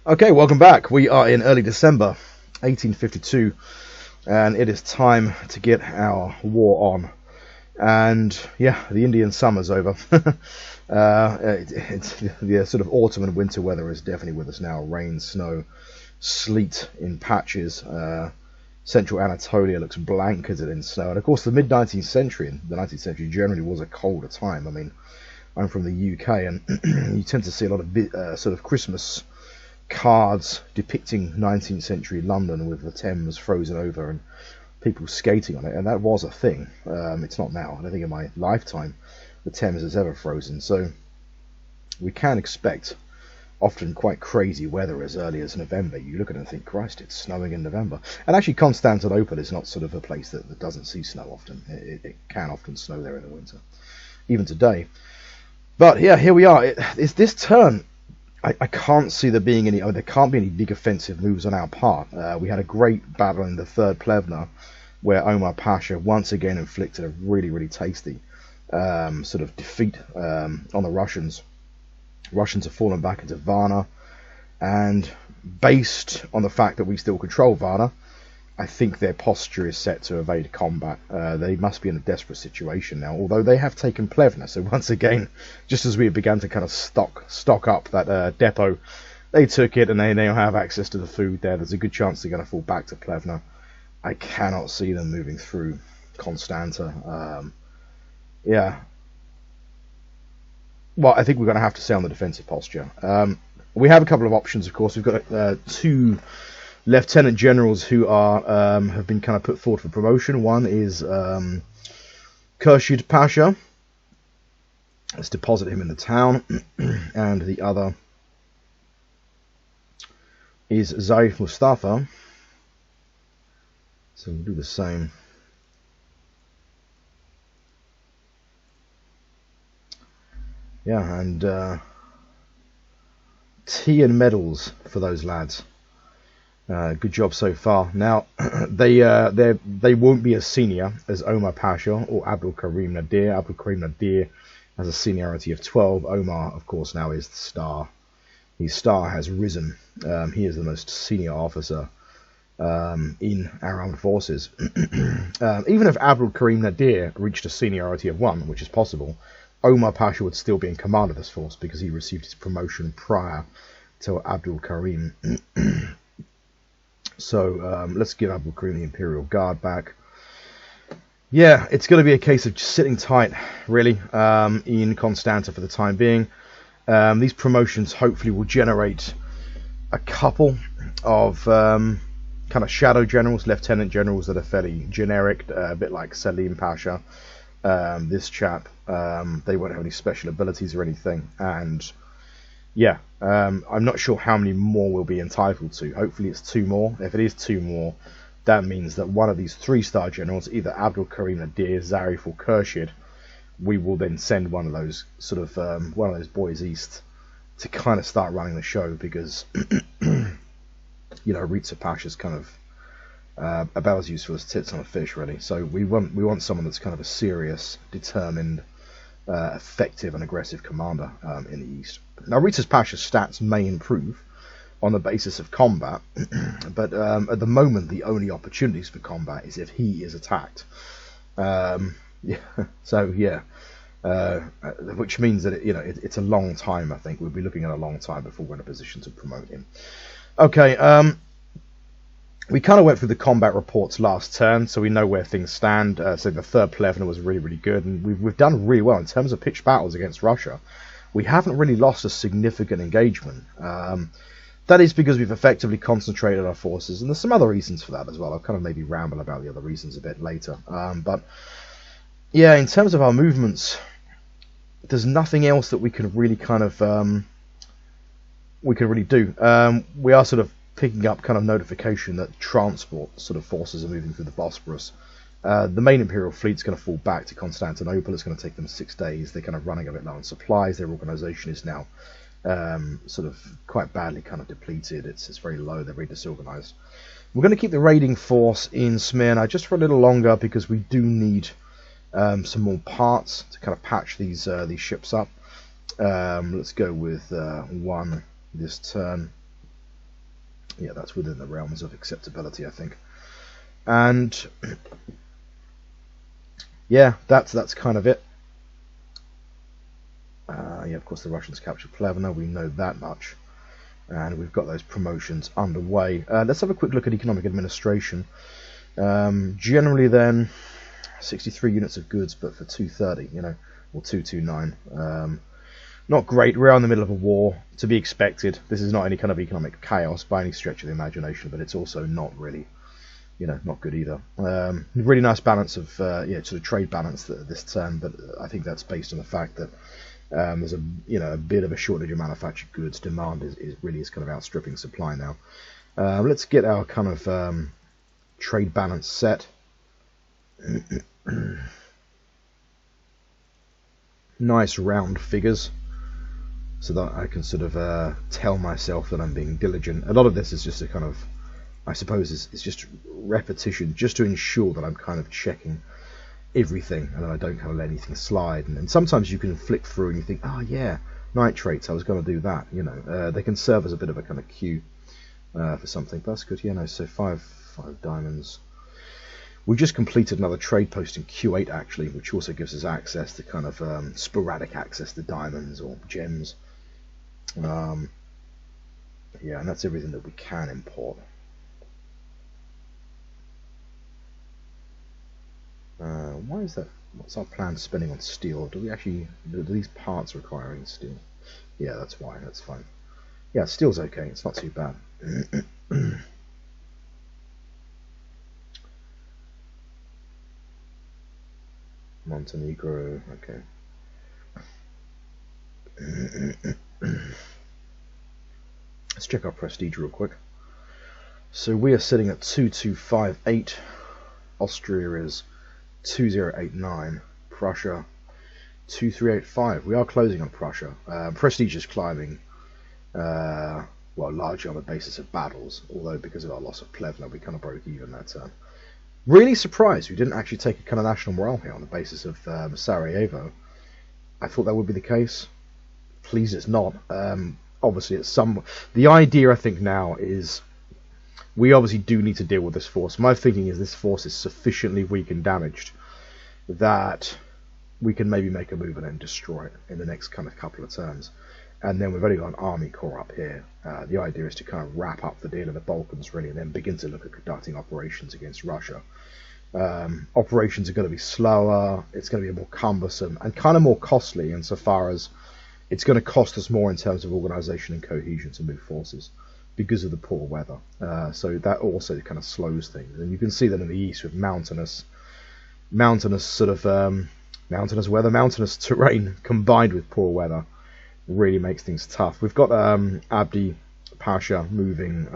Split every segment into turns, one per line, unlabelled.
Okay, welcome back. We are in early December 1852, and it is time to get our war on. And yeah, the Indian summer's over. The sort of autumn and winter weather is definitely with us now. Rain, snow, sleet in patches. Central Anatolia looks blanketed in snow. And of course, the mid-19th century, and the 19th century generally was a colder time. I mean, I'm from the UK, and you tend to see a lot of sort of Christmas cards depicting 19th century London with the Thames frozen over and people skating on it, and that was a thing. It's not now. I don't think in my lifetime the Thames has ever frozen, so we can expect often quite crazy weather as early as November. You look at it and think, Christ, it's snowing in November. And actually Constantinople is not sort of a place that doesn't see snow often. It can often snow there in the winter, even today. But yeah, here we are. It's this turn. I can't see there being any. There can't be any big offensive moves on our part. We had a great battle in the Third Plevna, where Omar Pasha once again inflicted a really, really tasty sort of defeat on the Russians. Russians have fallen back into Varna, and based on the fact that we still control Varna, I think their posture is set to evade combat. They must be in a desperate situation now, although they have taken Plevna. So once again, just as we began to kind of stock up that depot, they took it, and they now have access to the food there. There's a good chance they're going to fall back to Plevna. I cannot see them moving through Constanta. Yeah. Well, I think we're going to have to stay on the defensive posture. We have a couple of options, of course. We've got two lieutenant generals who are have been kind of put forward for promotion. One is Khurshid Pasha. Let's deposit him in the town. And the other is Zarif Mustafa. So we'll do the same. Yeah, and tea and medals for those lads. Good job so far. Now, they won't be as senior as Omar Pasha or Abdul Karim Nadir. Abdul Karim Nadir has a seniority of 12. Omar, of course, now is the star. His star has risen. He is the most senior officer in our armed forces. Even if Abdul Karim Nadir reached a seniority of 1, which is possible, Omar Pasha would still be in command of this force because he received his promotion prior to Abdul Karim. So let's give Abdul Karim the Imperial Guard back. Yeah, it's going to be a case of just sitting tight, really, in Constanta for the time being. These promotions hopefully will generate a couple of kind of shadow generals, lieutenant generals that are fairly generic, a bit like Selim Pasha. This chap, they won't have any special abilities or anything, and yeah, I'm not sure how many more we'll be entitled to. Hopefully it's 2 more. If it is 2 more, that means that one of these 3-star generals, either Abdul Karim Nadir, Zarif or Khurshid, we will then send one of those sort of one of those boys east to kind of start running the show, because you know, Riza Pasha's kind of about as useful as tits on a fish, really. So we want someone that's kind of a serious, determined, effective and aggressive commander in the east. Now, Riza Pasha's stats may improve on the basis of combat, but at the moment the only opportunities for combat is if he is attacked. Yeah, so yeah, which means that it's a long time. I think we'll be looking at a long time before we're in a position to promote him. Okay. We kind of went through the combat reports last turn, so we know where things stand. So the Third Plevna was really, really good, and we've done really well in terms of pitched battles against Russia. We haven't really lost a significant engagement. That is because we've effectively concentrated our forces, and there's some other reasons for that as well. I'll kind of maybe ramble about the other reasons a bit later. But yeah, in terms of our movements, there's nothing else that we can really kind of do. We are sort of picking up kind of notification that transport sort of forces are moving through the Bosporus. The main Imperial fleet's going to fall back to Constantinople. It's going to take them 6 days. They're kind of running a bit low on supplies. Their organisation is now sort of quite badly kind of depleted. It's very low. They're very disorganised. We're going to keep the raiding force in Smyrna just for a little longer, because we do need some more parts to kind of patch these ships up. Let's go with 1 this turn. Yeah, that's within the realms of acceptability, I think. And yeah, that's kind of it. Yeah, of course the Russians captured Plevna, we know that much. And we've got those promotions underway. Let's have a quick look at economic administration. Generally then, 63 units of goods, but for 230, you know, or 229. Not great. We're in the middle of a war, to be expected. This is not any kind of economic chaos by any stretch of the imagination, but it's also not really, you know, not good either. Really nice balance of, yeah, sort of trade balance this turn, but I think that's based on the fact that there's a bit of a shortage of manufactured goods. Demand is really kind of outstripping supply now. Let's get our kind of trade balance set. Nice round figures, so that I can sort of tell myself that I'm being diligent. A lot of this is just a kind of, I suppose, it's just repetition, just to ensure that I'm kind of checking everything and that I don't kind of let anything slide. And sometimes you can flick through and you think, oh yeah, nitrates, I was going to do that. You know, they can serve as a bit of a kind of cue for something. But that's good. Yeah, no. So five diamonds. We just completed another trade post in Q8 actually, which also gives us access to kind of sporadic access to diamonds or gems. Yeah, and that's everything that we can import. Why is that? What's our plan spending on steel? Do these parts requiring steel? Yeah, that's why. That's fine. Yeah, steel's okay. It's not too bad. Montenegro, okay. Let's check our prestige real quick. So we are sitting at 2258. Austria is 2089. Prussia 2385. We are closing on Prussia. Prestige is climbing, well, largely on the basis of battles, although because of our loss of Plevna we kind of broke even that turn. Really surprised we didn't actually take a kind of national morale here on the basis of Sarajevo. I thought that would be the case. Please, it's not. Obviously, it's the idea I think now is we obviously do need to deal with this force. My thinking is this force is sufficiently weak and damaged that we can maybe make a move and then destroy it in the next kind of couple of turns. And then we've only got an army corps up here. The idea is to kind of wrap up the deal in the Balkans really, and then begin to look at conducting operations against Russia. Operations are going to be slower, it's going to be more cumbersome, and kind of more costly insofar as it's going to cost us more in terms of organisation and cohesion to move forces because of the poor weather. So that also kind of slows things. And you can see that in the east with mountainous sort of mountainous weather, mountainous terrain combined with poor weather really makes things tough. We've got Abdi Pasha moving,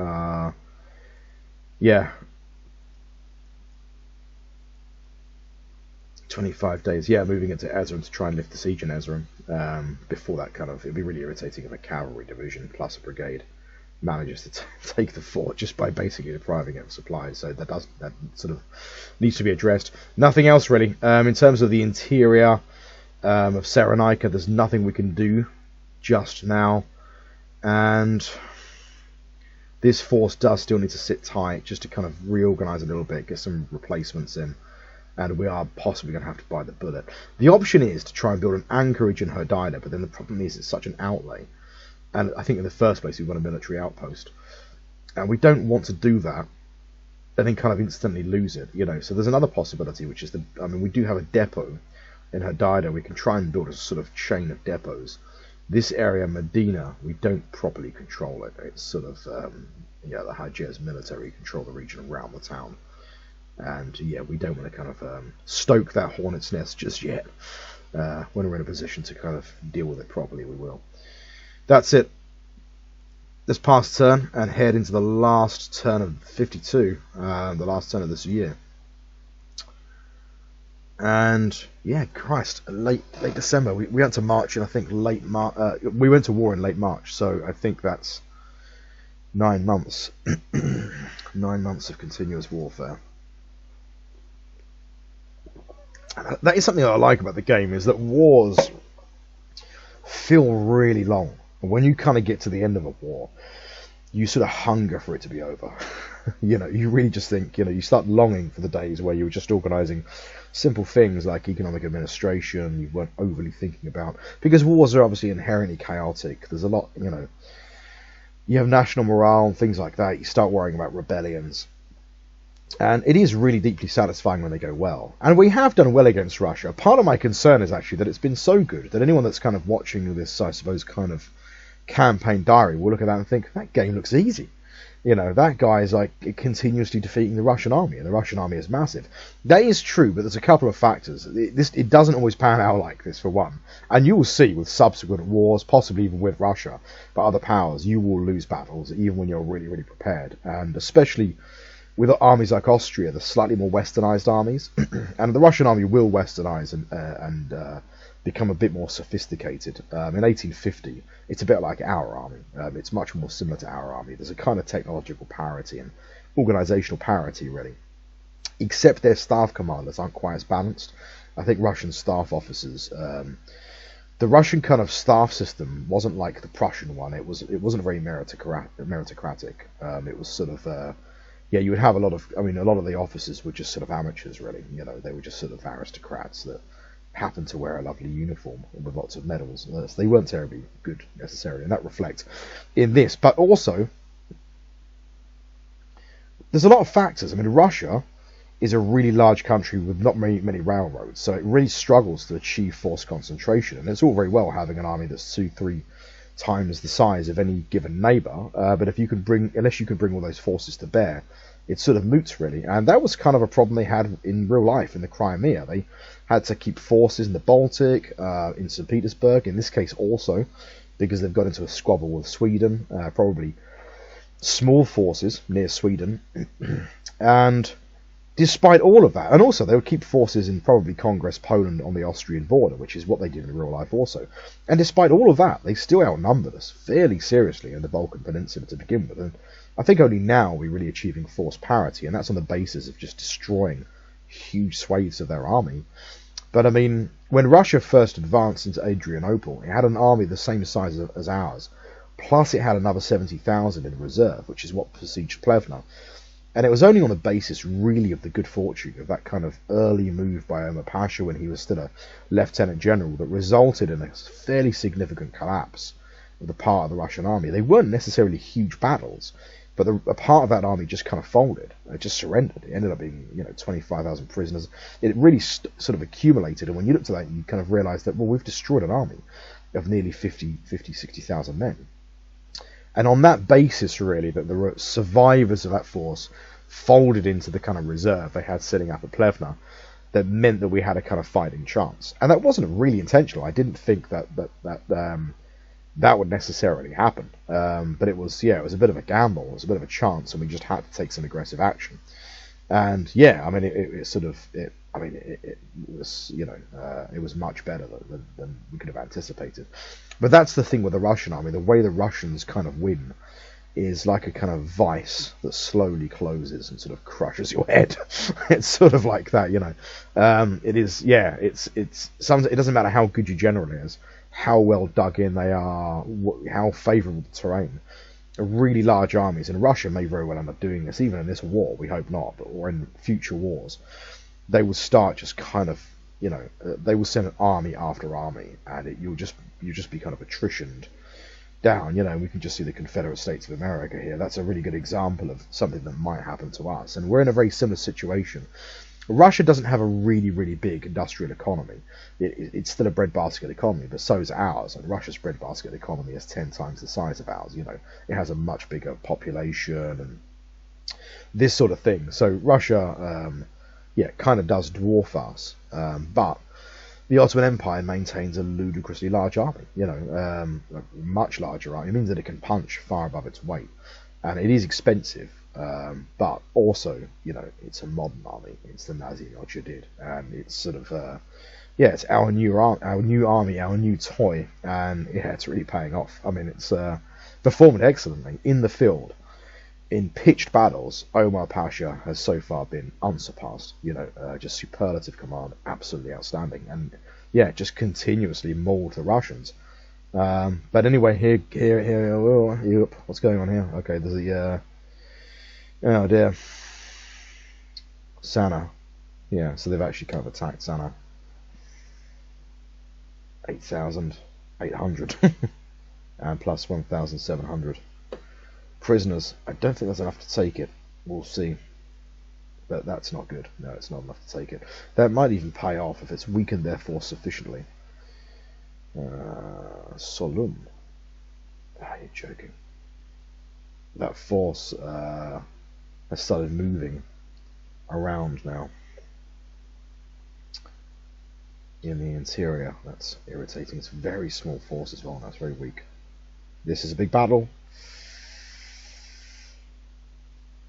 yeah, 25 days, yeah, moving into Ezram to try and lift the siege in Ezram. Before that kind of, it'd be really irritating if a cavalry division plus a brigade manages to take the fort just by basically depriving it of supplies. So that sort of needs to be addressed. Nothing else really. In terms of the interior of Cyrenaica, there's nothing we can do just now, and this force does still need to sit tight just to kind of reorganize a little bit, get some replacements in, and we are possibly going to have to bite the bullet. The option is to try and build an anchorage in Hodeida, but then the problem is it's such an outlay, and I think in the first place we've got a military outpost, and we don't want to do that and then kind of instantly lose it, you know. So there's another possibility, which is we do have a depot in Hodeida. We can try and build a sort of chain of depots. This area, Medina, we don't properly control it. It's sort of, yeah, the Hajez military control the region around the town. And, yeah, we don't want to kind of stoke that hornet's nest just yet. When we're in a position to kind of deal with it properly, we will. That's it. Let's pass turn and head into the last turn of 52, the last turn of this year. And yeah, Christ, late December. We went to March, and I think late March. We went to war in late March, so I think that's 9 months. 9 months of continuous warfare. And that is something that I like about the game, is that wars feel really long. And when you kind of get to the end of a war, you sort of hunger for it to be over. You really just think, you start longing for the days where you were just organising simple things like economic administration, you weren't overly thinking about, because wars are obviously inherently chaotic. There's a lot, you have national morale and things like that. You start worrying about rebellions. And it is really deeply satisfying when they go well. And we have done well against Russia. Part of my concern is actually that it's been so good that anyone that's kind of watching this, I suppose, kind of campaign diary will look at that and think, that game looks easy. That guy is like continuously defeating the Russian army, and the Russian army is massive. That is true, but there's a couple of factors. It doesn't always pan out like this, for one. And you will see with subsequent wars, possibly even with Russia, but other powers, you will lose battles, even when you're really, really prepared. And especially with armies like Austria, the slightly more westernized armies, and the Russian army will westernize and become a bit more sophisticated. In 1850, it's a bit like our army. It's much more similar to our army. There's a kind of technological parity and organizational parity, really. Except their staff commanders aren't quite as balanced. I think Russian staff officers, the Russian kind of staff system wasn't like the Prussian one. It wasn't very meritocratic. It was sort of you would have a lot of the officers were just sort of amateurs, really. They were just sort of aristocrats that happened to wear a lovely uniform with lots of medals. They weren't terribly good necessarily, and that reflects in this. But also, there's a lot of factors. Russia is a really large country with not many railroads, so it really struggles to achieve force concentration. And it's all very well having an army that's 2-3 times the size of any given neighbour, but unless you can bring all those forces to bear, it's sort of moots, really. And that was kind of a problem they had in real life in the Crimea. They had to keep forces in the Baltic, in St. Petersburg, in this case also, because they've got into a squabble with Sweden, probably small forces near Sweden. And despite all of that, and also they would keep forces in probably Congress Poland on the Austrian border, which is what they did in real life also. And despite all of that, they still outnumbered us fairly seriously in the Balkan Peninsula to begin with. And I think only now we're really achieving force parity, and that's on the basis of just destroying huge swathes of their army. But when Russia first advanced into Adrianople, it had an army the same size as ours, plus it had another 70,000 in reserve, which is what besieged Plevna. And it was only on the basis, really, of the good fortune of that kind of early move by Omar Pasha when he was still a lieutenant general that resulted in a fairly significant collapse of the part of the Russian army. They weren't necessarily huge battles, but a part of that army just kind of folded. It just surrendered. It ended up being 25,000 prisoners. It really sort of accumulated, and when you looked at that, you kind of realised that, well, we've destroyed an army of nearly 60,000 men. And on that basis, really, that the survivors of that force folded into the kind of reserve they had sitting up at Plevna, that meant that we had a kind of fighting chance. And that wasn't really intentional. I didn't think that would necessarily happen. But it was a bit of a gamble. It was a bit of a chance, and we just had to take some aggressive action. And it was much better than we could have anticipated. But that's the thing with the Russian army. The way the Russians kind of win is like a kind of vice that slowly closes and sort of crushes your head. It's sort of like that, It is, it doesn't matter how good your general is, how well dug in they are, how favourable the terrain. Really large armies, and Russia may very well end up doing this, even in this war, we hope not, or in future wars. They will start just kind of, they will send an army after army, and you'll just be kind of attritioned down. We can just see the Confederate States of America here. That's a really good example of something that might happen to us, and we're in a very similar situation. Russia doesn't have a really, really big industrial economy. It's still a breadbasket economy, but so is ours. And Russia's breadbasket economy is 10 times the size of ours. It has a much bigger population and this sort of thing. So Russia, kind of does dwarf us. But the Ottoman Empire maintains a ludicrously large army. A much larger army. It means that it can punch far above its weight, and it is expensive. But also, it's a modern army. It's the Nazi Roger did, and it's sort of, it's our new army, our new toy, and it's really paying off. It's performed excellently in the field. In pitched battles, Omar Pasha has so far been unsurpassed. Just superlative command, absolutely outstanding, and just continuously mauled the Russians. But anyway, here. Oh, what's going on here? Okay, there's a. Oh dear. Sana. Yeah, so they've actually kind of attacked Sana. 8,800 and plus 1,700 prisoners. I don't think that's enough to take it. We'll see. But that's not good. No, it's not enough to take it. That might even pay off if it's weakened their force sufficiently. Solum. Ah, you're joking. That force has started moving around now in the interior. That's irritating. It's a very small force as well. That's very weak. This is a big battle.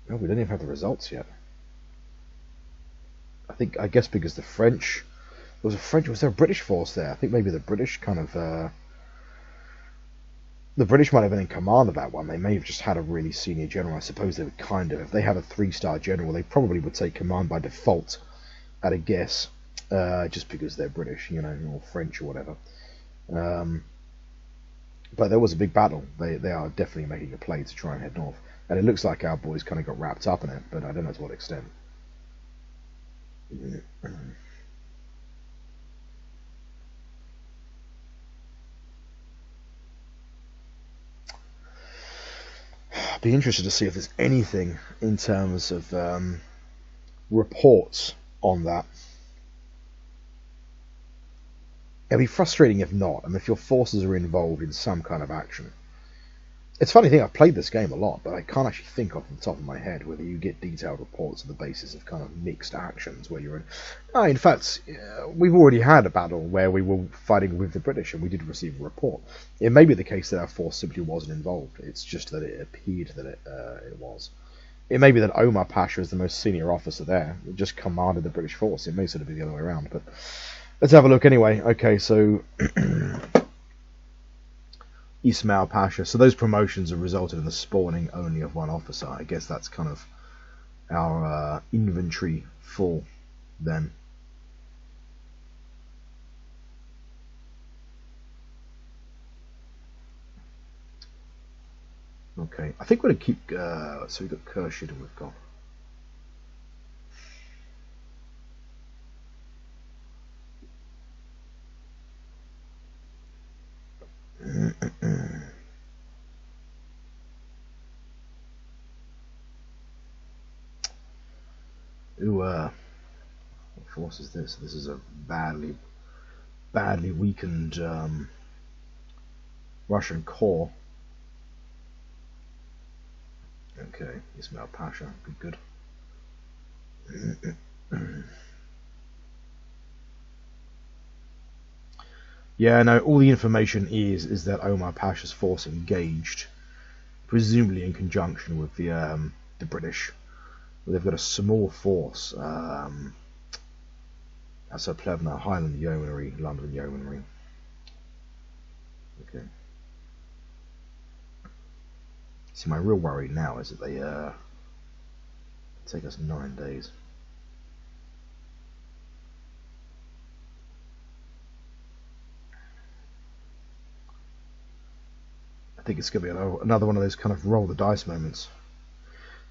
Oh, we don't even have the results yet. I guess because the French, was there a British force there? I think maybe the British kind of, the British might have been in command of that one. They may have just had a really senior general. I suppose they would kind of, if they have a 3-star general, they probably would take command by default, at a guess, just because they're British, you know, or French or whatever. But there was a big battle. They are definitely making a play to try and head north. And it looks like our boys kind of got wrapped up in it, but I don't know to what extent. Be interested to see if there's anything in terms of reports on that. It'd be frustrating if not. I mean, if your forces are involved in some kind of action. It's a funny thing, I've played this game a lot, but I can't actually think off the top of my head whether you get detailed reports on the basis of kind of mixed actions where you're in. In fact, we've already had a battle where we were fighting with the British and we did receive a report. It may be the case that our force simply wasn't involved. It's just that it appeared that it was. It may be that Omar Pasha is the most senior officer there. It just commanded the British force. It may sort of be the other way around, but let's have a look anyway. Okay, so Ismail Pasha. So those promotions have resulted in the spawning only of one officer. I guess that's kind of our inventory full then. Okay, I think we're going to keep, so we've got Kershid and we've got what force is this? This is a badly weakened Russian corps. Okay, Ismail Pasha, good. Yeah, no, all the information is that Omar Pasha's force engaged, presumably in conjunction with the British. They've got a small force. That's a Plevna, Highland Yeomanry, London Yeomanry. Okay. See, my real worry now is that they take us 9 days. I think it's going to be another one of those kind of roll the dice moments.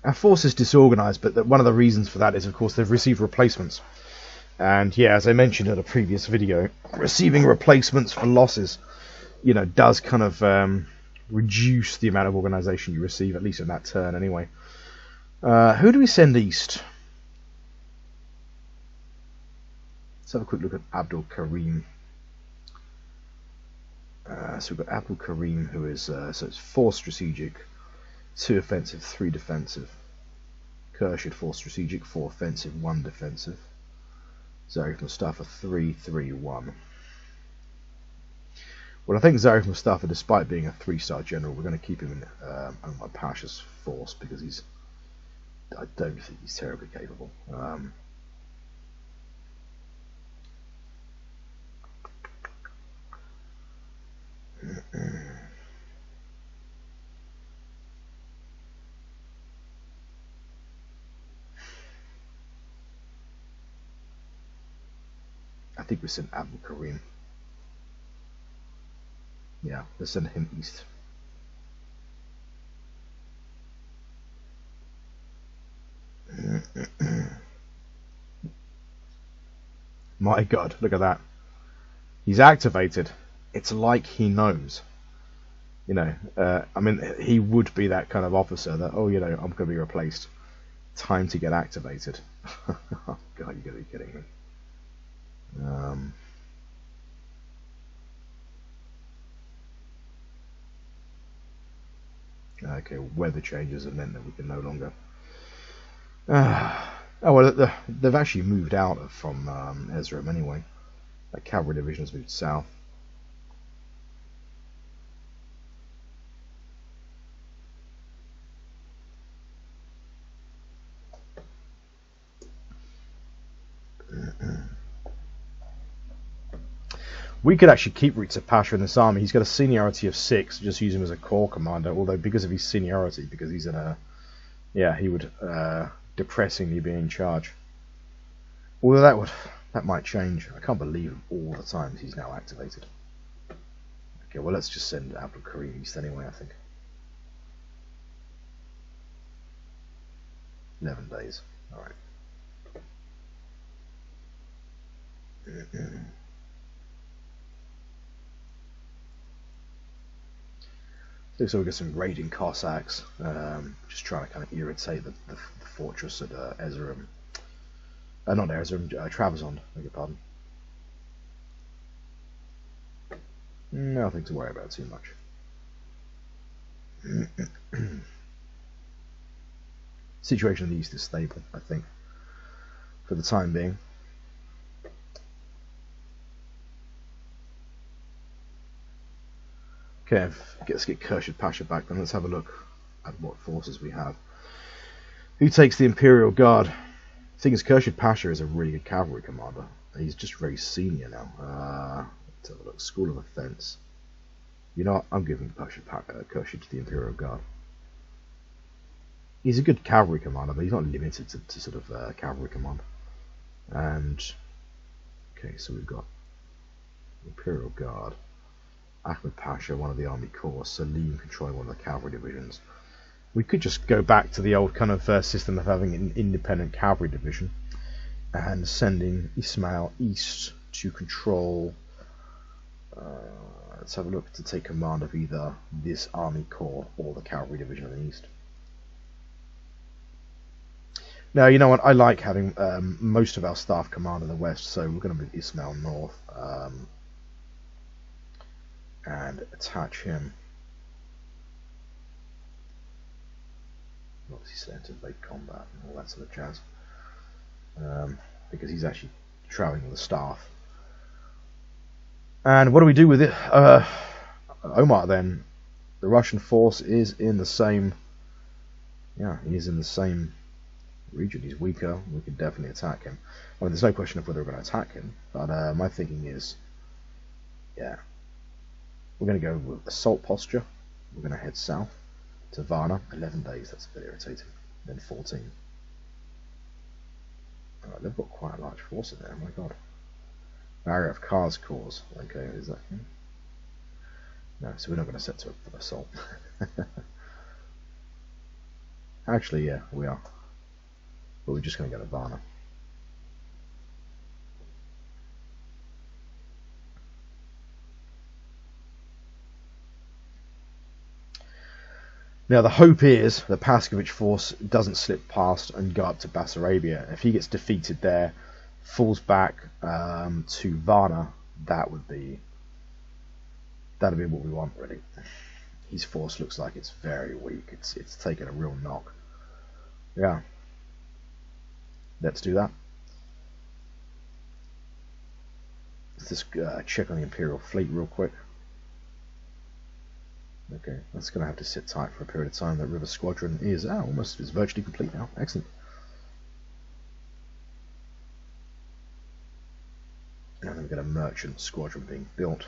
Our force is disorganized, but one of the reasons for that is, of course, they've received replacements. And yeah, as I mentioned in a previous video, receiving replacements for losses, you know, does kind of reduce the amount of organization you receive, at least in that turn anyway. Who do we send east? Let's have a quick look at Abdul Karim. So we've got Abdul Karim, who is, so it's 4 strategic, 2 offensive, 3 defensive. Kershid 4 strategic, 4 offensive, 1 defensive. Zarif Mustafa 3-3-1. Well, I think Zarif Mustafa, despite being a 3-star general, we're going to keep him in Omar Pasha's force because I don't think he's terribly capable. I think we sent Abdul Karim. Yeah, let's send him east. My God, look at that. He's activated. It's like he knows. You know, I mean, he would be that kind of officer that, oh, you know, I'm going to be replaced. Time to get activated. Oh, God, you got to be kidding me. Okay, weather changes have meant that we can no longer. Oh well, they've actually moved out from Ezram anyway. That cavalry division has moved south. We could actually keep Rita Pasha in this army. He's got a seniority of 6. Just use him as a corps commander. Although because of his seniority, because he's in a, yeah, he would depressingly be in charge. Although that might change. I can't believe all the times he's now activated. Okay, well let's just send Abdul Karim east anyway. I think 11 days. All right. Looks like we got some raiding Cossacks, just trying to kind of irritate the fortress at Ezram. Not Ezram, Trebizond, beg your pardon. Nothing to worry about too much. Situation in the east is stable, I think, for the time being. Okay, let's get Khurshid Pasha back then. Let's have a look at what forces we have. Who takes the Imperial Guard? The thing is, Khurshid Pasha is a really good cavalry commander. He's just very senior now. Let's have a look. School of Offense. You know what? I'm giving Khurshid to the Imperial Guard. He's a good cavalry commander, but he's not limited to sort of cavalry command. And okay, so we've got Imperial Guard. Ahmed Pasha, one of the army corps, Salim controlling one of the cavalry divisions. We could just go back to the old kind of system of having an independent cavalry division and sending Ismail east to control. Let's have a look, to take command of either this army corps or the cavalry division in the east. Now, you know what? I like having most of our staff command in the west, so we're going to move Ismail north. And attach him. Obviously sent to late combat and all that sort of jazz. Because he's actually traveling with the staff. And what do we do with it? Omar then. The Russian force is in the same. Yeah, he's in the same region. He's weaker. We can definitely attack him. I mean, there's no question of whether we're going to attack him. But my thinking is, yeah. We're going to go with assault posture. We're going to head south to Varna. 11 days, that's a bit irritating. Then 14. Alright, they've got quite a large force in there, oh my god. Barrier of Cars Corps. Okay, is that him? No, so we're not going to set to an assault. Actually, yeah, we are. But we're just going to go to Varna. Now the hope is the Paskovich force doesn't slip past and go up to Bessarabia. If he gets defeated there, falls back to Varna, that'd be what we want really. His force looks like it's very weak. It's taken a real knock. Yeah. Let's do that. Let's just check on the Imperial fleet real quick. Okay, that's going to have to sit tight for a period of time. That river squadron is is virtually complete now. Excellent. And then we've got a merchant squadron being built.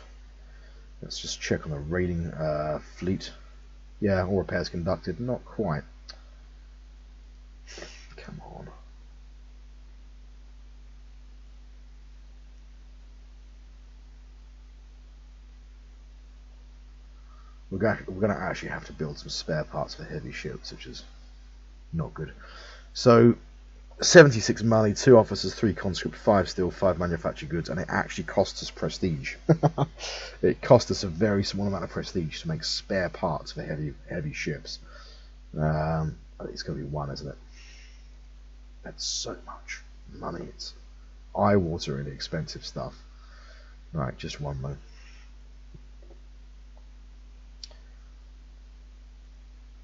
Let's just check on the raiding fleet. Yeah, all repairs conducted. Not quite. Come on. we're going to actually have to build some spare parts for heavy ships, which is not good. So 76 money, 2 officers, 3 conscript, 5 steel, 5 manufactured goods, and it actually costs us prestige. It cost us a very small amount of prestige to make spare parts for heavy ships. I think it's going to be 1, isn't it? That's so much money. It's eye-wateringly expensive stuff. Right, just 1 though.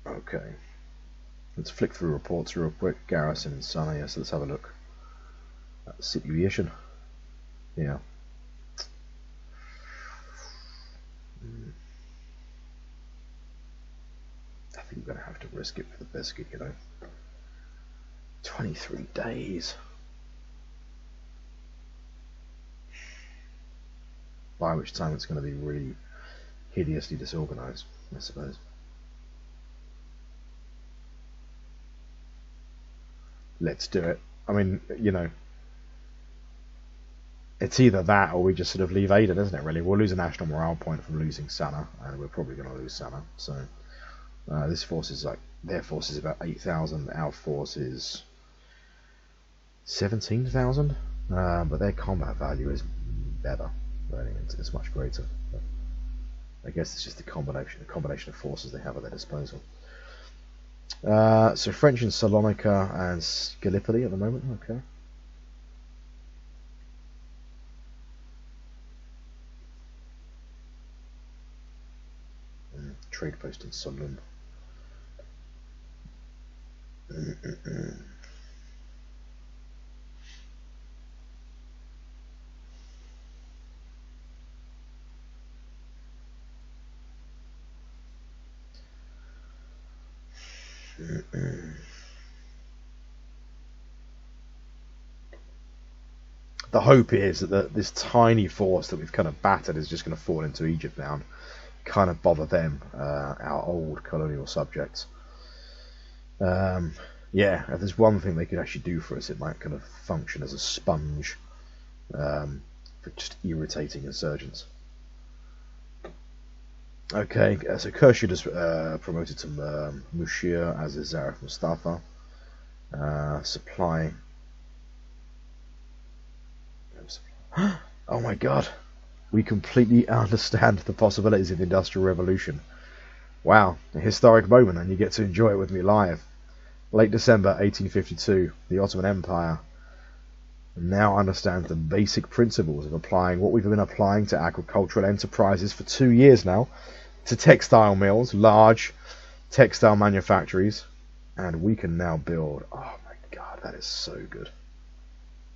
Okay. Let's flick through reports real quick. Garrison in Sunny. So let's have a look at the situation. Yeah. I think we're going to have to risk it for the biscuit, you know. 23 days. By which time it's going to be really hideously disorganized, I suppose. Let's do it. I mean, you know, it's either that or we just sort of leave Aden, isn't it, really? We'll lose a national morale point from losing Sana, and we're probably going to lose Sana. So this force is like, their force is about 8,000, our force is 17,000, but their combat value is better. Really. It's much greater. But I guess it's just a combination of forces they have at their disposal. So French in Salonika and Gallipoli at the moment. Okay. Trade post in Solun. The hope is that this tiny force that we've kind of battered is just going to fall into Egypt now and kind of bother them, our old colonial subjects. Yeah, if there's one thing they could actually do for us, it might kind of function as a sponge for just irritating insurgents. Okay, so Khurshid is promoted to Mushir, as is Zarif Mustafa. Supply. Oh my god, we completely understand the possibilities of the Industrial Revolution. Wow, a historic moment, and you get to enjoy it with me live. Late December 1852, the Ottoman Empire now understands the basic principles of applying what we've been applying to agricultural enterprises for 2 years now, to textile mills, large textile manufactories, and we can now build. Oh my god, that is so good.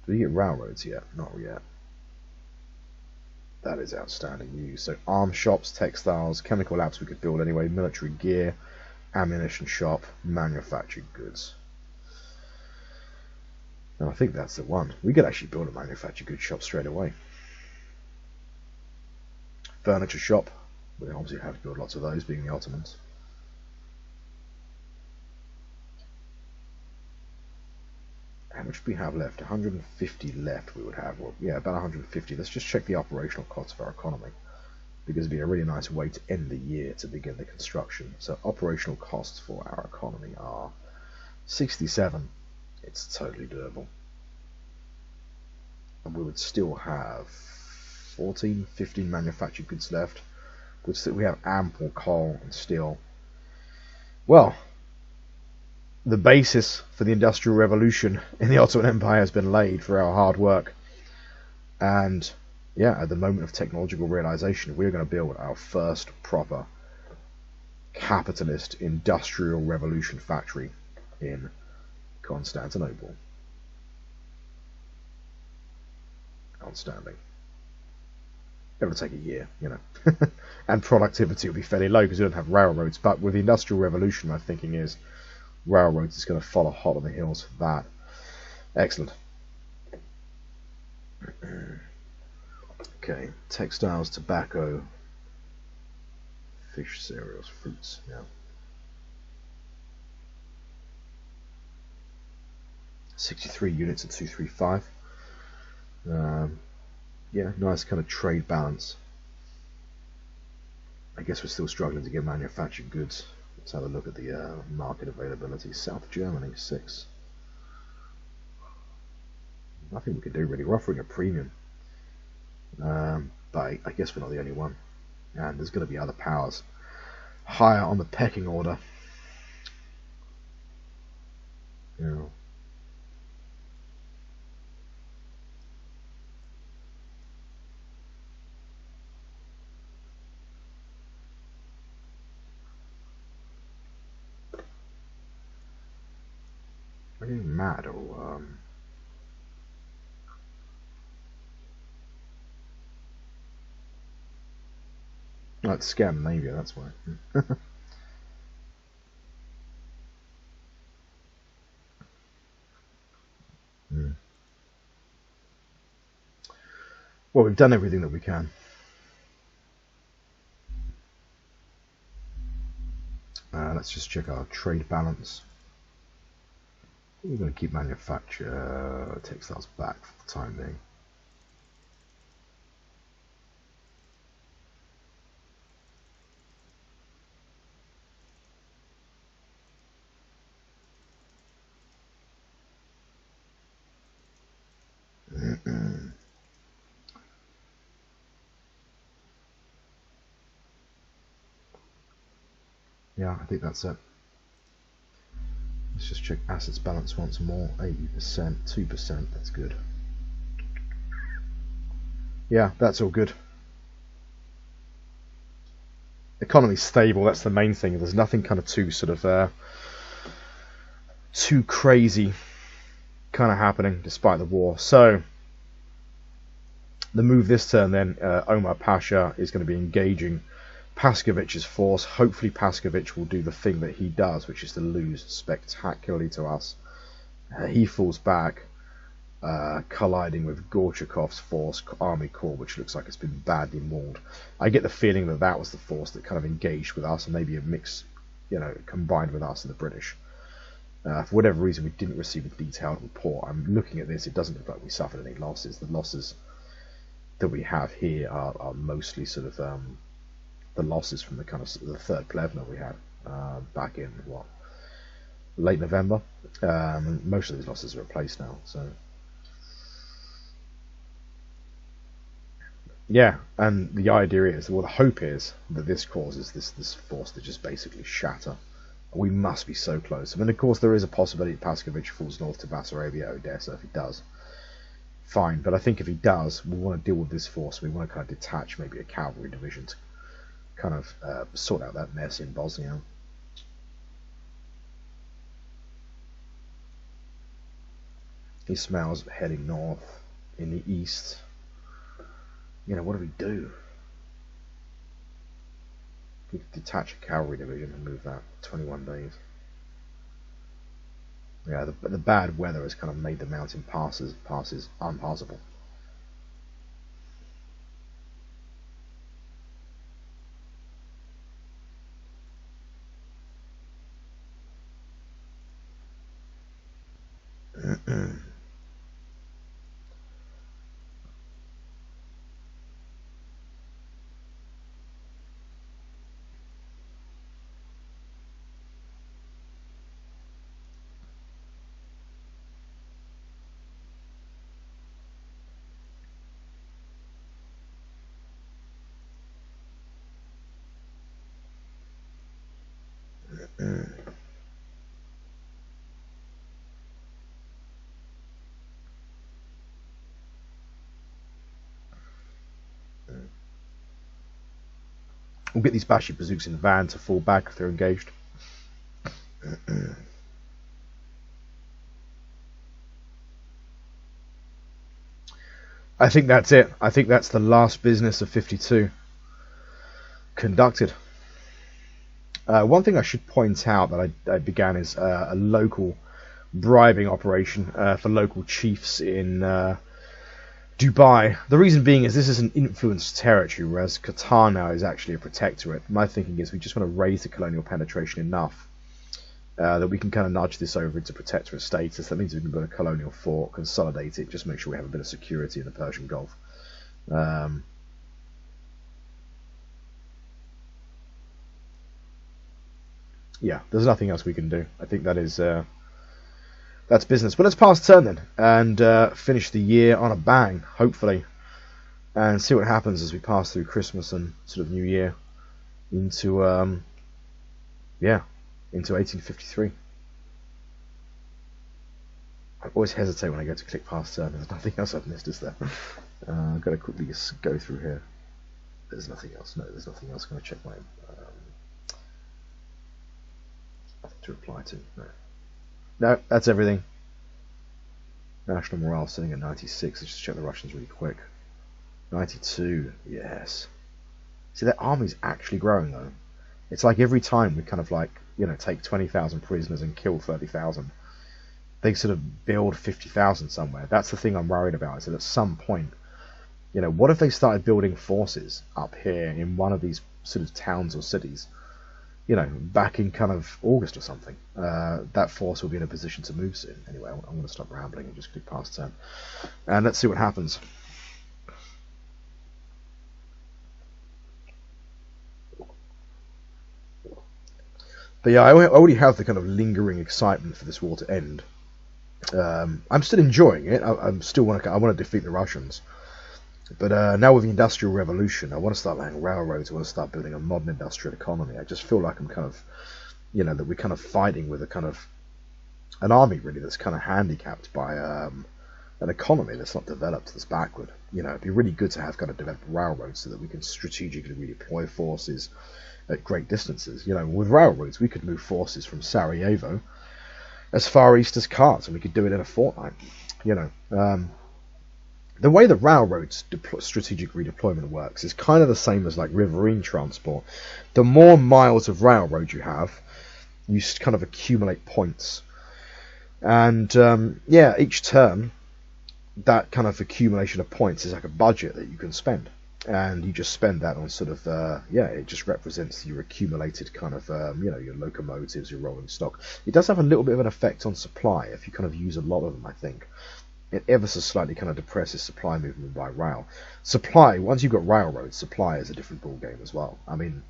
Do we get railroads yet? Not yet. That is outstanding news. So arms shops, textiles, chemical labs we could build anyway, military gear, ammunition shop, manufactured goods. And I think that's the one. We could actually build a manufactured goods shop straight away. Furniture shop. We obviously have to build lots of those, being the Ottomans. How much do we have left? 150 left we would have. Well, yeah, about 150. Let's just check the operational costs of our economy, because it'd be a really nice way to end the year to begin the construction. So operational costs for our economy are 67. It's totally doable. And we would still have 14, 15 manufactured goods left. We have ample coal and steel. Well, the basis for the Industrial Revolution in the Ottoman Empire has been laid for our hard work. And yeah, at the moment of technological realization, we're going to build our first proper capitalist Industrial Revolution factory in Constantinople. Outstanding. It'll take a year, you know. And productivity will be fairly low because we don't have railroads. But with the Industrial Revolution, my thinking is railroads is going to follow hot on the heels of that. Excellent. Okay, textiles, tobacco, fish, cereals, fruits. Yeah. 63 units at 235. Yeah, nice kind of trade balance. I guess we're still struggling to get manufactured goods. Let's have a look at the market availability. South Germany, 6. Nothing we could do really. We're offering a premium, but I guess we're not the only one. And there's going to be other powers higher on the pecking order. Yeah. Are you mad or like Scandinavia? That's why. Mm. Well, we've done everything that we can. Let's just check our trade balance. We're going to keep manufacture textiles back for the time being. Yeah, I think that's it. Let's just check assets balance once more. 80%, 2%, that's good. Yeah, that's all good. Economy's stable, that's the main thing. There's nothing kind of too sort of too crazy kind of happening despite the war. So the move this turn then, Omar Pasha is going to be engaging Paskovich's force. Hopefully Paskovich will do the thing that he does, which is to lose spectacularly to us. He falls back, colliding with Gorchakov's force, army corps, which looks like it's been badly mauled. I get the feeling that that was the force that kind of engaged with us, and maybe a mix, combined with us and the British. For whatever reason, we didn't receive a detailed report. I'm looking at this, it doesn't look like we suffered any losses. The losses that we have here are mostly sort of the losses from the kind of the third Plevna we had back in late November. And most of these losses are replaced now. So yeah, and the idea is, well, the hope is that this causes this force to just basically shatter. We must be so close. I mean, of course, there is a possibility Paskovich falls north to Bessarabia, Odessa. If he does, fine. But I think if he does, we want to deal with this force. We want to kind of detach maybe a cavalry division to kind of sort out that mess in Bosnia. He smells heading north in the east. What do we do? We could detach a cavalry division and move that 21 days. Yeah, the bad weather has kind of made the mountain passes unpassable. We'll get these Bashi bazooks in the van to fall back if they're engaged. I think that's it. I think that's the last business of 52 conducted. One thing I should point out that I began is a local bribing operation for local chiefs in Dubai. The reason being is this is an influenced territory, whereas Qatar now is actually a protectorate. My thinking is we just want to raise the colonial penetration enough that we can kind of nudge this over into protectorate status. That means we can build a colonial fort, consolidate it, just make sure we have a bit of security in the Persian Gulf. yeah, there's nothing else we can do. I think that is that's business. But let's pass turn then and finish the year on a bang, hopefully, and see what happens as we pass through Christmas and sort of New Year into into 1853. I always hesitate when I go to click past turn. There's nothing else I've missed, is there? I've got to quickly just go through here. There's nothing else. No, there's nothing else. I'm going to check my to reply to. No, that's everything. National morale sitting at 96. Let's just check the Russians really quick. 92. Yes. See, their army's actually growing though. It's like every time we kind of like, you know, take 20,000 prisoners and kill 30,000, they sort of build 50,000 somewhere. That's the thing I'm worried about, is that at some point, you know, what if they started building forces up here in one of these sort of towns or cities, you know, back in kind of August or something. That force will be in a position to move soon. Anyway, I'm going to stop rambling and just click past turn. And let's see what happens. But yeah, I already have the kind of lingering excitement for this war to end. I'm still enjoying it. I want to defeat the Russians. But now with the Industrial Revolution, I want to start laying railroads. I want to start building a modern industrial economy. I just feel like I'm kind of, you know, that we're kind of fighting with a kind of an army really that's kind of handicapped by an economy that's not developed, that's backward. You know, it'd be really good to have kind of developed railroads so that we can strategically redeploy forces at great distances. You know, with railroads, we could move forces from Sarajevo as far east as Kars, and we could do it in a fortnight. You know, the way the railroads strategic redeployment works is kind of the same as like riverine transport. The more miles of railroad you have, you kind of accumulate points, and yeah, each turn, that kind of accumulation of points is like a budget that you can spend, and you just spend that on sort of yeah, it just represents your accumulated kind of you know, your locomotives, your rolling stock. It does have a little bit of an effect on supply if you kind of use a lot of them, I think. It ever so slightly kind of depresses supply movement by rail. Supply, once you've got railroads, supply is a different ball game as well. I mean,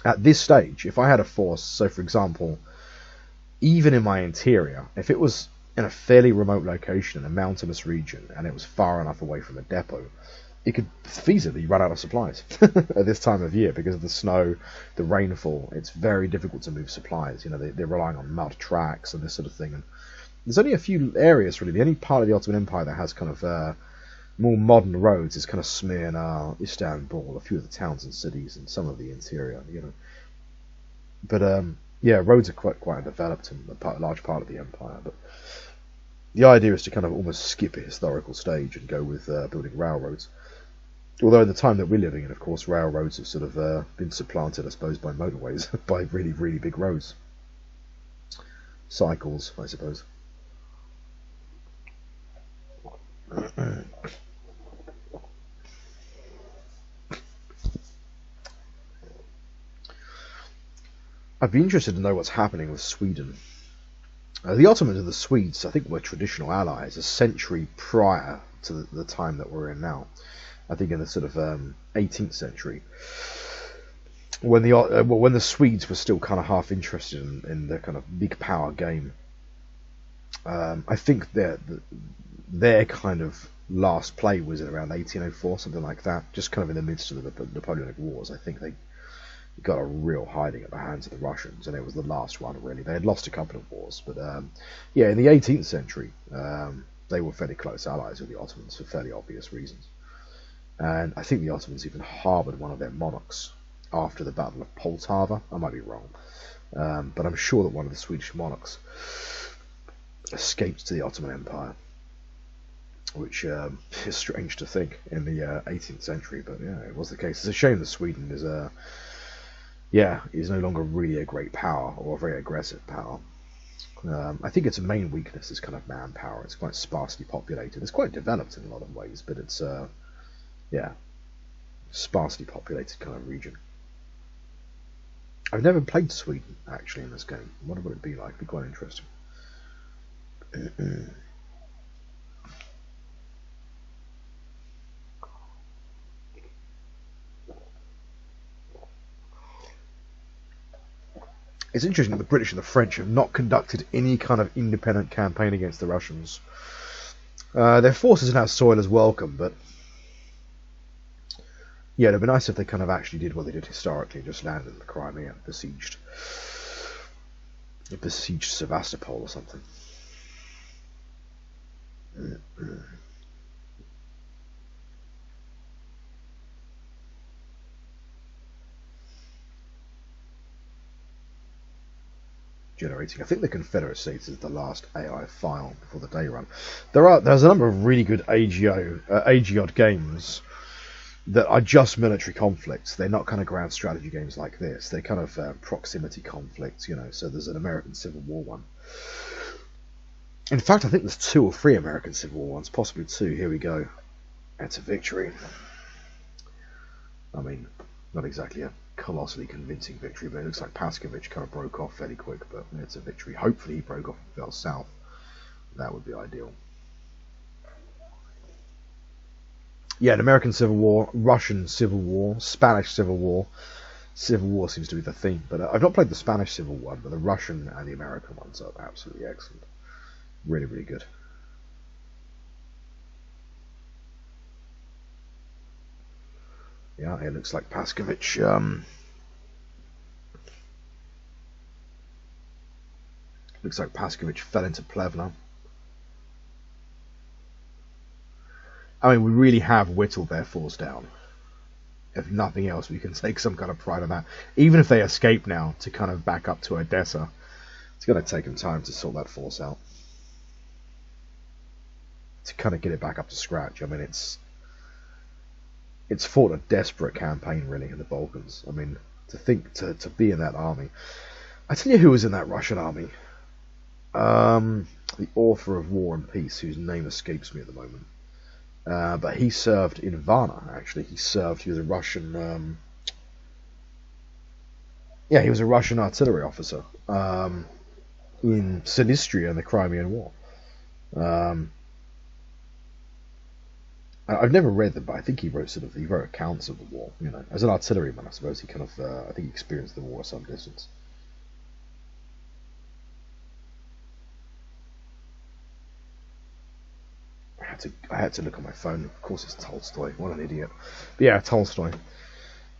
at this stage, if I had a force, so for example, even in my interior, if it was in a fairly remote location in a mountainous region and it was far enough away from a depot, it could feasibly run out of supplies at this time of year because of the snow, the rainfall. It's very difficult to move supplies. You know, they're relying on mud tracks and this sort of thing. And there's only a few areas, really. The only part of the Ottoman Empire that has kind of more modern roads is kind of Smyrna, Istanbul, a few of the towns and cities, and some of the interior, you know. But yeah, roads are quite developed in a large part of the empire. But the idea is to kind of almost skip a historical stage and go with building railroads. Although in the time that we're living in, of course, railroads have sort of been supplanted, I suppose, by motorways, by really, really big roads. Cycles, I suppose. I'd be interested to know what's happening with Sweden. The Ottomans and the Swedes, I think, were traditional allies a century prior to the time that we're in now. I think in the sort of 18th century, when the Swedes were still kind of half interested in the kind of big power game. I think their kind of last play was in around 1804, something like that, just kind of in the midst of the Napoleonic Wars. I think they got a real hiding at the hands of the Russians, and it was the last one, really. They had lost a couple of wars, but yeah, in the 18th century, they were fairly close allies with the Ottomans for fairly obvious reasons. And I think the Ottomans even harboured one of their monarchs after the Battle of Poltava. I might be wrong, but I'm sure that one of the Swedish monarchs escaped to the Ottoman Empire, which is strange to think in the 18th century, but yeah, it was the case. It's a shame that Sweden is is no longer really a great power or a very aggressive power. I think its main weakness is kind of manpower. It's quite sparsely populated. It's quite developed in a lot of ways, but it's sparsely populated kind of region. I've never played Sweden actually in this game. What would it be like? It'd be quite interesting. It's interesting that the British and the French have not conducted any kind of independent campaign against the Russians. Their forces in our soil is welcome, but yeah, it'd be nice if they kind of actually did what they did historically, just landed in the Crimea and besieged Sevastopol or something. Generating. I think the Confederate States is the last AI file before the day run. There's a number of really good AGOD games that are just military conflicts. They're not kind of grand strategy games like this. They're kind of proximity conflicts, you know. So there's an American Civil War one. In fact, I think there's 2 or 3 American Civil War ones, possibly 2. Here we go. That's a victory. I mean, not exactly a colossally convincing victory, but it looks like Paskovich kind of broke off fairly quick, but it's a victory. Hopefully he broke off and fell south. That would be ideal. Yeah, an American Civil War, Russian Civil War, Spanish Civil War. Civil War seems to be the theme, but I've not played the Spanish Civil War, but the Russian and the American ones are absolutely excellent. Really, really good. Yeah, it looks like Paskovich fell into Plevna. I mean, we really have whittled their force down. If nothing else, we can take some kind of pride in that. Even if they escape now to kind of back up to Odessa, it's going to take them time to sort that force out. To kind of get it back up to scratch. I mean, it's fought a desperate campaign, really, in the Balkans. I mean, to be in that army. I tell you who was in that Russian army. The author of War and Peace, whose name escapes me at the moment. But he served in Varna, actually. He was a Russian... he was a Russian artillery officer in Silistria in the Crimean War. I've never read them, but I think he wrote accounts of the war. You know, as an artilleryman, I suppose he kind of I think he experienced the war at some distance. I had to look on my phone. Of course, it's Tolstoy. What an idiot! But yeah, Tolstoy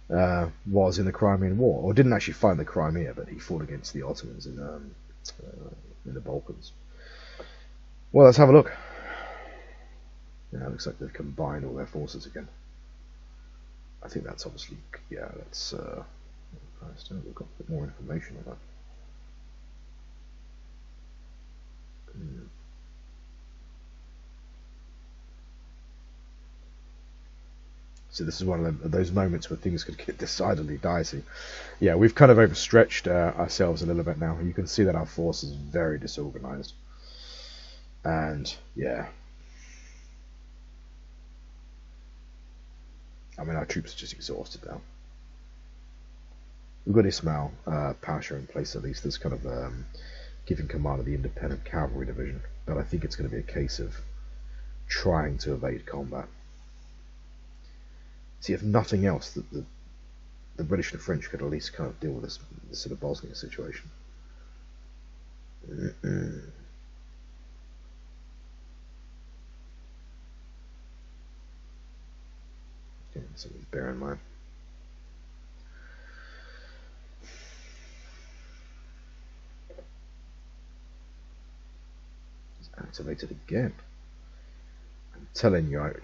was in the Crimean War, or didn't actually fight the Crimea, but he fought against the Ottomans in the Balkans. Well, let's have a look. Yeah, it looks like they've combined all their forces again. I think that's obviously, yeah, that's, we've got a bit more information on that. So this is one of those moments where things could get decidedly dicey. Yeah, we've kind of overstretched ourselves a little bit now. You can see that our force is very disorganized. And, yeah. I mean, our troops are just exhausted now. We've got Ismail Pasha in place at least. That's kind of giving command of the independent cavalry division. But I think it's going to be a case of trying to evade combat. See, if nothing else, the British and the French could at least kind of deal with this sort of Bosnia situation. Yeah, something to bear in mind. It's activated again. I'm telling you,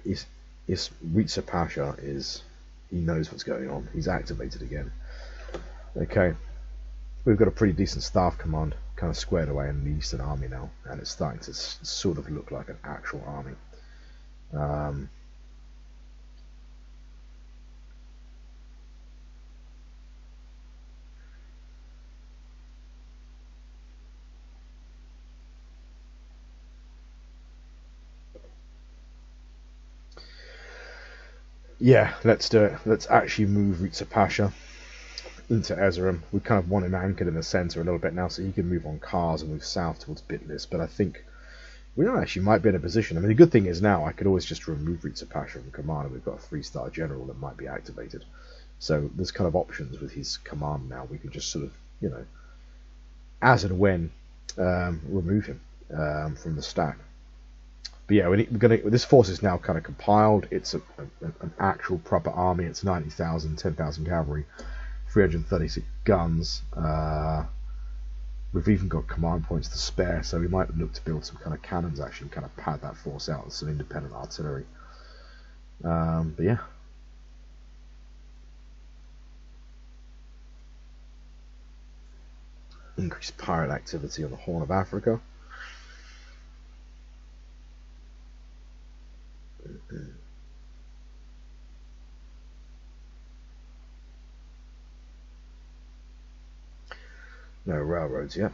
Ritsa Pasha he knows what's going on. He's activated again. Okay, we've got a pretty decent staff command kind of squared away in the Eastern Army now, and it's starting to sort of look like an actual army. Yeah, let's do it. Let's actually move Ritsa Pasha into Erzurum. We kind of want him anchored in the centre a little bit now, so he can move on cars and move south towards Bitlis. But I think we don't actually might be in a position. I mean, the good thing is now I could always just remove Ritsa Pasha from command, and we've got a 3-star general that might be activated. So there's kind of options with his command now. We can just sort of, you know, as and when remove him from the stack. But yeah, this force is now kind of compiled. It's an actual proper army. It's 90,000, 10,000 cavalry, 336 guns. We've even got command points to spare, so we might look to build some kind of cannons actually, kind of pad that force out with some independent artillery. But yeah. Increased pirate activity on the Horn of Africa. No railroads yet.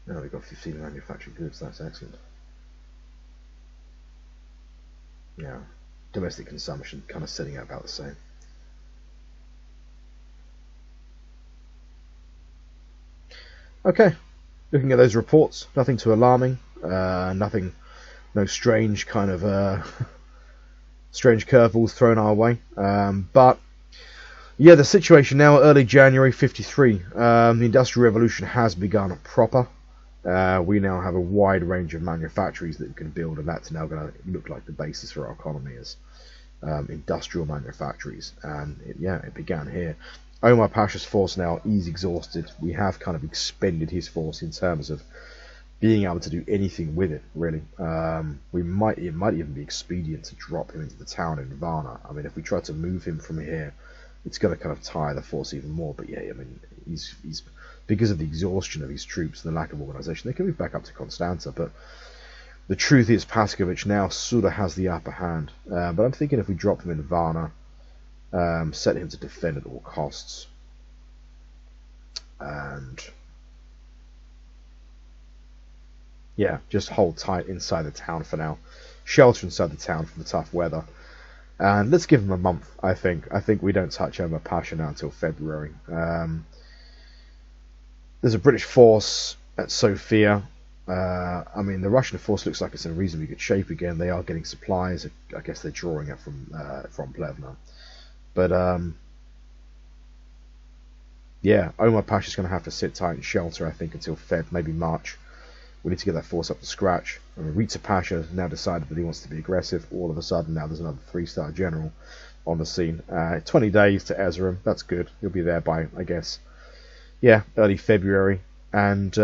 Now we've got 15 manufactured goods. That's excellent. Yeah, domestic consumption kind of sitting at about the same. Okay, looking at those reports, nothing too alarming. Nothing, no strange kind of strange curveballs thrown our way. But yeah, the situation now, early January 53, the Industrial Revolution has begun proper. We now have a wide range of manufactories that we can build, and that's now going to look like the basis for our economy is industrial manufactories. And it began here. Omar Pasha's force now is exhausted. We have kind of expended his force in terms of being able to do anything with it, really. It might even be expedient to drop him into the town in Varna. I mean, if we try to move him from here, it's going to kind of tire the force even more. But yeah, I mean, he's because of the exhaustion of his troops and the lack of organisation, they can move back up to Constanta. But the truth is, Paskovich now sort of has the upper hand. But I'm thinking if we drop him in Varna, set him to defend at all costs, and yeah, just hold tight inside the town for now, shelter inside the town from the tough weather, and let's give him a month. I think we don't touch Omar Pasha now until February. There's a British force at Sofia. I mean, the Russian force looks like it's in reasonably good shape again. They are getting supplies. I guess they're drawing it from Plevna. But yeah, Omar Pasha's going to have to sit tight and shelter, I think, until Feb, maybe March. We need to get that force up to scratch. I mean, Rita Pasha has now decided that he wants to be aggressive. All of a sudden, now there's another 3-star general on the scene. 20 days to Erzurum. That's good. He'll be there by, I guess, yeah, early February. And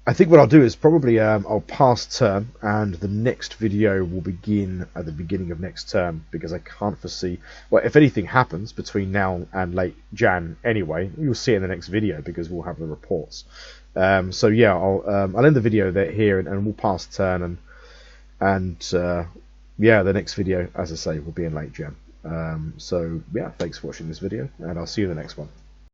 I think what I'll do is probably I'll pass term, and the next video will begin at the beginning of next term, because I can't foresee, well, if anything happens between now and late Jan anyway, you'll see in the next video because we'll have the reports. So yeah, I'll end the video here, and we'll pass turn, and yeah, the next video, as I say, will be in late Jan. So yeah, thanks for watching this video, and I'll see you in the next one.